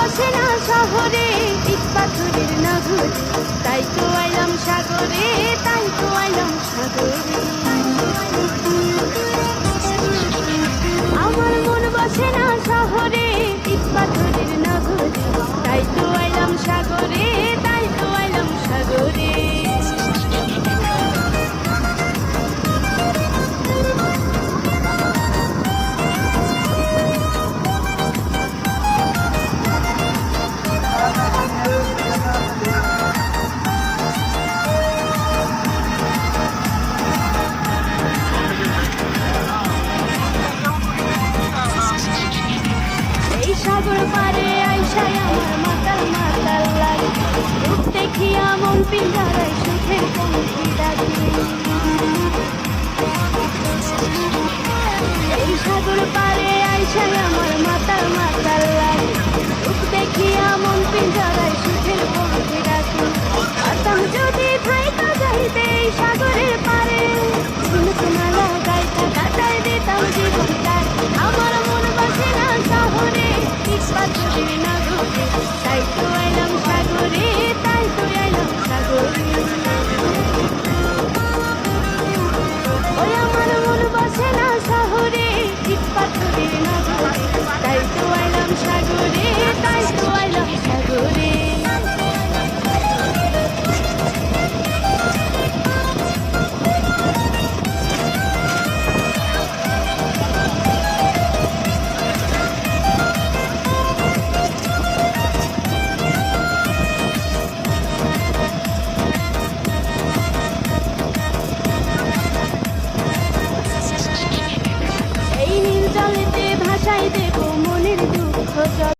বসে না শহরে, ইট পাথরের নগরে, তাই তো আইলাম সাগরে, তাই তো আইলাম সাগরে। আমার মন বসে না শহরে, ইট পাথরের নগরে, তাই তো আইলাম সাগরে, তাই তো আইলাম সাগরে। সাগর পারে আইসাই আমার মাতাল মাতাল লাগে, রূপ দেখিয়া মন পিঞ্জারায় সুখের পঙ্খী ডাকে। এই সাগর পারে আইসাই আমার মাতাল মাতাল লাগে।